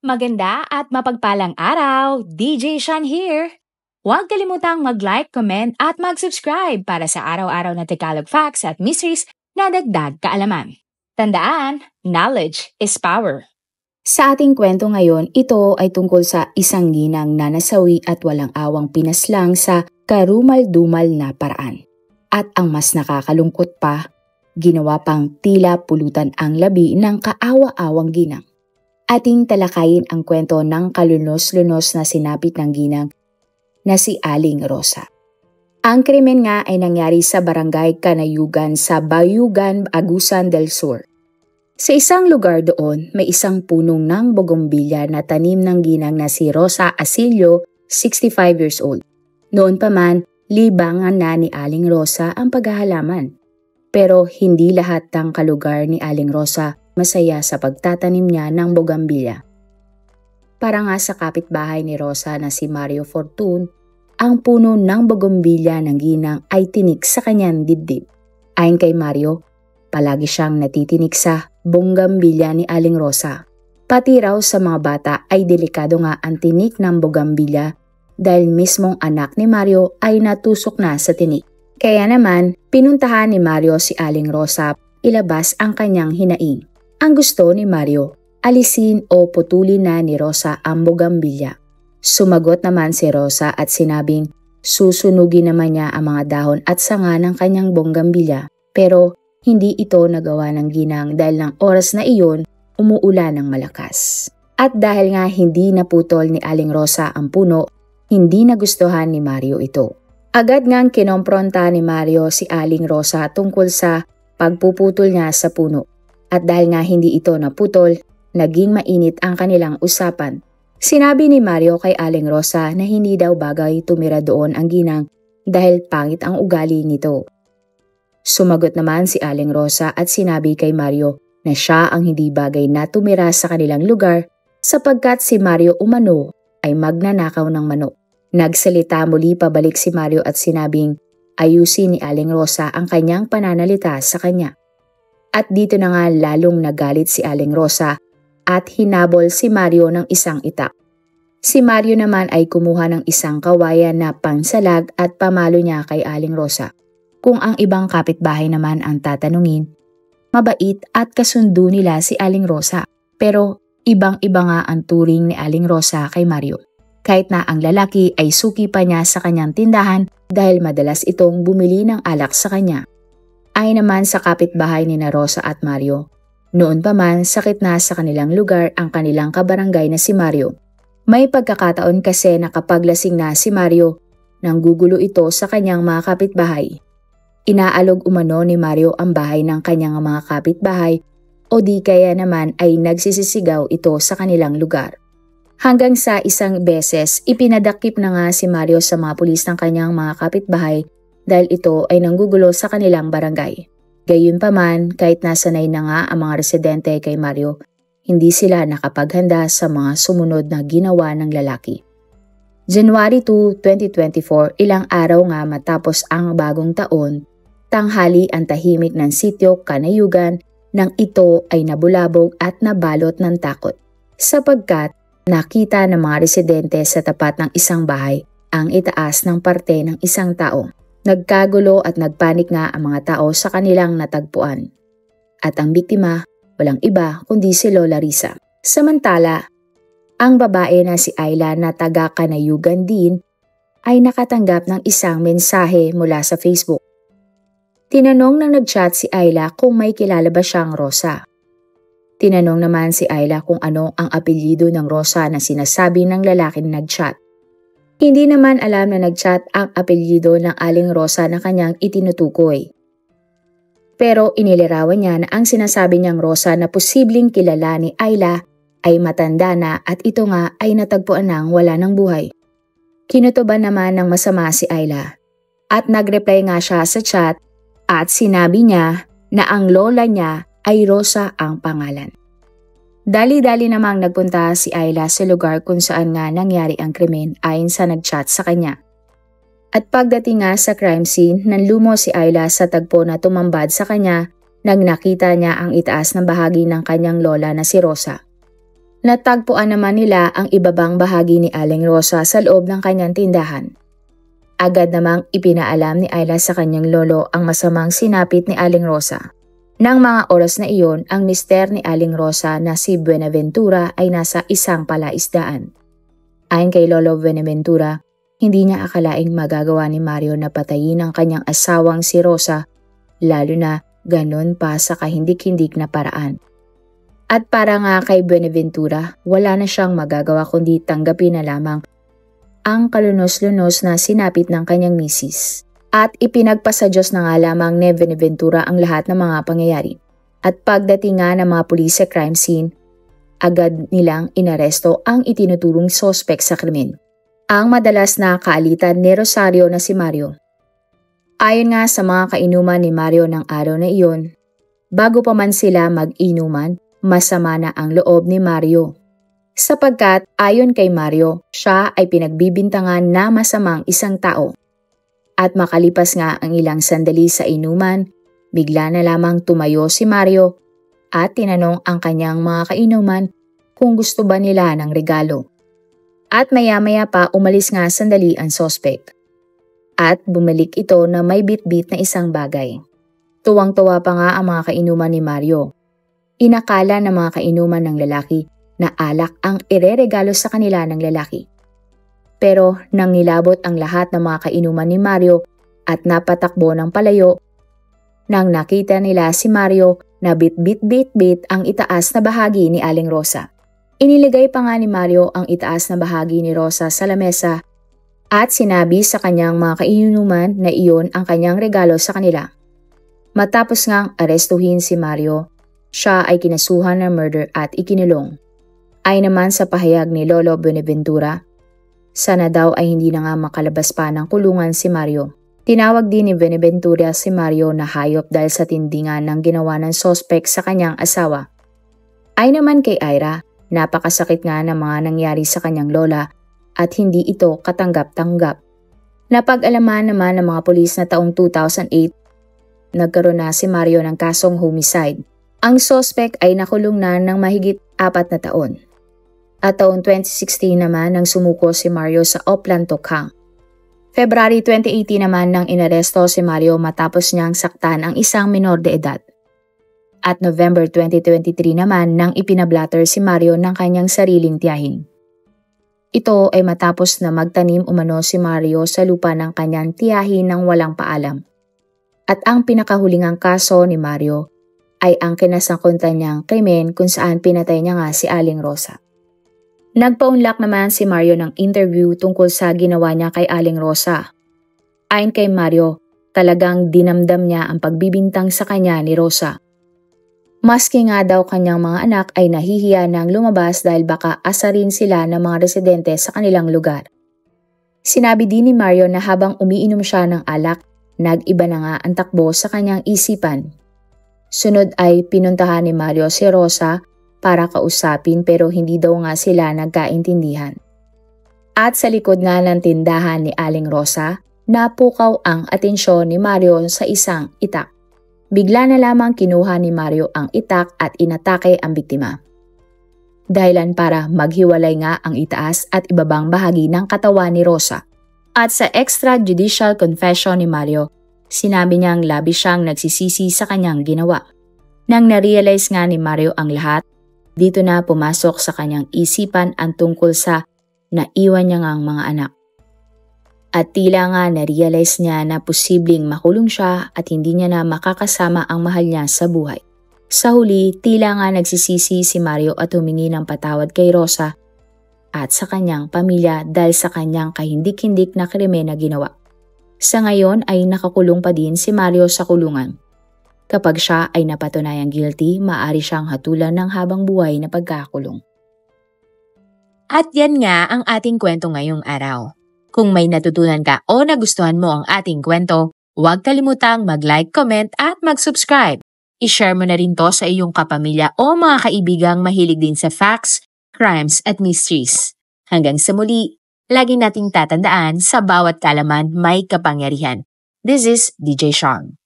Maganda at mapagpalang araw! DJ Shan here! Huwag kalimutang mag-like, comment at mag-subscribe para sa araw-araw na Tagalog facts at mysteries na dagdag kaalaman. Tandaan, knowledge is power. Sa ating kwento ngayon, ito ay tungkol sa isang ginang na nasawi at walang awang pinaslang sa karumal-dumal na paraan. At ang mas nakakalungkot pa, ginawa pang tila pulutan ang labi ng kaawa-awang ginang. Ating talakayin ang kwento ng kalunos-lunos na sinapit ng ginang na si Aling Rosa. Ang krimen nga ay nangyari sa barangay Canayugan sa Bayugan, Agusan del Sur. Sa isang lugar doon, may isang punong ng bogombilya na tanim ng ginang na si Rosa Asilio, 65 years old. Noon pa man, libangan na ni Aling Rosa ang paghahalaman. Pero hindi lahat ng kalugar ni Aling Rosa masaya sa pagtatanim niya ng bogambilya. Para nga sa kapitbahay ni Rosa na si Mario Fortun, ang puno ng bogambilya ng ginang ay tinik sa kanyang dibdib. Ayon kay Mario, palagi siyang natitinik sa bogambilya ni Aling Rosa. Pati raw sa mga bata ay delikado nga ang tinik ng bogambilya dahil mismong anak ni Mario ay natusok na sa tinik. Kaya naman, pinuntahan ni Mario si Aling Rosa ilabas ang kanyang hinaing. Ang gusto ni Mario, alisin o putulin na ni Rosa ang bogambilya. Sumagot naman si Rosa at sinabing susunugin naman niya ang mga dahon at sanga ng kanyang bogambilya. Pero hindi ito nagawa ng ginang dahil ng oras na iyon umuulan ng malakas. At dahil nga hindi naputol ni Aling Rosa ang puno, hindi nagustuhan ni Mario ito. Agad ngang kinompronta ni Mario si Aling Rosa tungkol sa pagpuputol niya sa puno. At dahil nga hindi ito naputol, naging mainit ang kanilang usapan. Sinabi ni Mario kay Aling Rosa na hindi daw bagay tumira doon ang ginang dahil pangit ang ugali nito. Sumagot naman si Aling Rosa at sinabi kay Mario na siya ang hindi bagay na tumira sa kanilang lugar sapagkat si Mario umano ay magnanakaw ng manok. Nagsalita muli pabalik si Mario at sinabing ayusin ni Aling Rosa ang kanyang pananalita sa kanya. At dito na nga lalong nagalit si Aling Rosa at hinabol si Mario ng isang itak. Si Mario naman ay kumuha ng isang kawayan na pansalag at pamalo niya kay Aling Rosa. Kung ang ibang kapitbahay naman ang tatanungin, mabait at kasundo nila si Aling Rosa. Pero ibang-iba nga ang turing ni Aling Rosa kay Mario. Kahit na ang lalaki ay suki pa niya sa kanyang tindahan dahil madalas itong bumili ng alak sa kanya. Ay naman sa kapitbahay ni na Rosa at Mario. Noon pa man sakit na sa kanilang lugar ang kanilang kabarangay na si Mario. May pagkakataon kasi na kapag lasing na si Mario, nanggugulo ito sa kanyang mga kapitbahay. Inaalog umano ni Mario ang bahay ng kanyang mga kapitbahay o di kaya naman ay nagsisisigaw ito sa kanilang lugar. Hanggang sa isang beses ipinadakip na nga si Mario sa mga pulis ng kanyang mga kapitbahay dahil ito ay nanggugulo sa kanilang barangay. Gayunpaman, kahit nasanay na nga ang mga residente kay Mario, hindi sila nakapaghanda sa mga sumunod na ginawa ng lalaki. January 2, 2024, ilang araw nga matapos ang bagong taon, tanghali ang tahimik ng sitio Canayugan nang ito ay nabulabog at nabalot ng takot. Sapagkat nakita ng mga residente sa tapat ng isang bahay ang itaas ng parte ng isang tao. Nagkagulo at nagpanik nga ang mga tao sa kanilang natagpuan. At ang biktima, walang iba kundi si Lola Risa. Samantala, ang babae na si Ayla na taga Canayugan din ay nakatanggap ng isang mensahe mula sa Facebook. Tinanong ng nag-chat si Ayla kung may kilala ba siyang Rosa. Tinanong naman si Ayla kung ano ang apelyido ng Rosa na sinasabi ng lalaki na nag-chat. Hindi naman alam na nag-chat ang apelyido ng Aling Rosa na kanyang itinutukoy. Pero inilarawan niya na ang sinasabi niyang Rosa na posibleng kilala ni Ayla ay matanda na at ito nga ay natagpuan ng wala ng buhay. Kinutuban naman ng masama si Ayla at nag-reply nga siya sa chat at sinabi niya na ang lola niya ay Rosa ang pangalan. Dali-dali namang nagpunta si Ayla sa lugar kung saan nga nangyari ang krimen ayon sa nag-chat sa kanya. At pagdating nga sa crime scene, nanlumo si Ayla sa tagpo na tumambad sa kanya nang nakita niya ang itaas na bahagi ng kanyang lola na si Rosa. Natagpuan naman nila ang ibabang bahagi ni Aling Rosa sa loob ng kanyang tindahan. Agad namang ipinaalam ni Ayla sa kanyang lolo ang masamang sinapit ni Aling Rosa. Nang mga oras na iyon, ang mister ni Aling Rosa na si Buenaventura ay nasa isang palaisdaan. Ayon kay Lolo Buenaventura, hindi niya akalaing magagawa ni Mario na patayin ang kanyang asawang si Rosa, lalo na ganon pa sa kahindik-hindik na paraan. At para nga kay Buenaventura, wala na siyang magagawa kundi tanggapin na lamang ang kalunos-lunos na sinapit ng kanyang misis. At ipinagpasa Diyos na nga lamang ni Buenaventura ang lahat ng mga pangyayari. At pagdating nga ng mga pulis sa crime scene, agad nilang inaresto ang itinuturong sospek sa krimen, ang madalas na kaalitan ni Rosario na si Mario. Ayon nga sa mga kainuman ni Mario ng araw na iyon, bago pa man sila mag-inuman, masama na ang loob ni Mario. Sapagkat ayon kay Mario, siya ay pinagbibintangan na masamang isang tao. At makalipas nga ang ilang sandali sa inuman, bigla na lamang tumayo si Mario at tinanong ang kanyang mga kainuman kung gusto ba nila ng regalo. At maya-maya pa umalis nga sandali ang sospek. At bumalik ito na may bit-bit na isang bagay. Tuwang-tuwa pa nga ang mga kainuman ni Mario. Inakala ng mga kainuman ng lalaki na alak ang ireregalo sa kanila ng lalaki. Pero nang nilabot ang lahat ng mga kainuman ni Mario at napatakbo ng palayo, nang nakita nila si Mario na bit-bit-bit-bit ang itaas na bahagi ni Aling Rosa. Iniligay pa nga ni Mario ang itaas na bahagi ni Rosa sa lamesa at sinabi sa kanyang mga kainuman na iyon ang kanyang regalo sa kanila. Matapos ngang arestuhin si Mario, siya ay kinasuhan ng murder at ikinulong. Ay naman sa pahayag ni Lolo Buenaventura, sana daw ay hindi na nga makalabas pa ng kulungan si Mario. Tinawag din ni Buenaventura si Mario na hayop dahil sa tindingan ng ginawa ng sospek sa kanyang asawa. Ay naman kay Ira, napakasakit nga ng mga nangyari sa kanyang lola at hindi ito katanggap-tanggap. Napag-alaman naman ng mga pulis na taong 2008, nagkaroon na si Mario ng kasong homicide. Ang sospek ay nakulong na ng mahigit 4 na taon. At taong 2016 naman nang sumuko si Mario sa Oplan Tokhang. February 2018 naman nang inaresto si Mario matapos niyang saktan ang isang minor de edad. At November 2023 naman nang ipinablatter si Mario ng kanyang sariling tiyahin. Ito ay matapos na magtanim umano si Mario sa lupa ng kanyang tiyahin ng walang paalam. At ang pinakahulingang kaso ni Mario ay ang kinasangkutan niyang krimen kung saan pinatay niya nga si Aling Rosa. Nagpaunlak naman si Mario ng interview tungkol sa ginawa niya kay Aling Rosa. Ayon kay Mario, talagang dinamdam niya ang pagbibintang sa kanya ni Rosa. Maski nga daw kanyang mga anak ay nahihiya nang lumabas dahil baka asarin sila ng mga residente sa kanilang lugar. Sinabi din ni Mario na habang umiinom siya ng alak, nag-iba na nga ang takbo sa kanyang isipan. Sunod ay pinuntahan ni Mario si Rosa para kausapin pero hindi daw nga sila nagkaintindihan. At sa likod nga ng tindahan ni Aling Rosa, napukaw ang atensyon ni Mario sa isang itak. Bigla na lamang kinuha ni Mario ang itak at inatake ang biktima. Dahilan para maghiwalay nga ang itaas at ibabang bahagi ng katawan ni Rosa. At sa extrajudicial confession ni Mario, sinabi niyang labis siyang nagsisisi sa kanyang ginawa. Nang na-realize nga ni Mario ang lahat, dito na pumasok sa kanyang isipan ang tungkol sa naiwan niya ngang mga anak. At tila nga na-realize niya na posibleng makulong siya at hindi niya na makakasama ang mahal niya sa buhay. Sa huli, tila nga nagsisisi si Mario at humingi ng patawad kay Rosa at sa kanyang pamilya dahil sa kanyang kahindik-hindik na krimen na ginawa. Sa ngayon ay nakakulong pa din si Mario sa kulungan. Kapag siya ay napatunayang guilty, maaari siyang hatulan ng habang buhay na pagkakulong. At yan nga ang ating kwento ngayong araw. Kung may natutunan ka o nagustuhan mo ang ating kwento, huwag kalimutang mag-like, comment at mag-subscribe. I-share mo na rin to sa iyong kapamilya o mga kaibigang mahilig din sa facts, crimes at mysteries. Hanggang sa muli, lagi nating tatandaan sa bawat kaalaman may kapangyarihan. This is DJ Sean.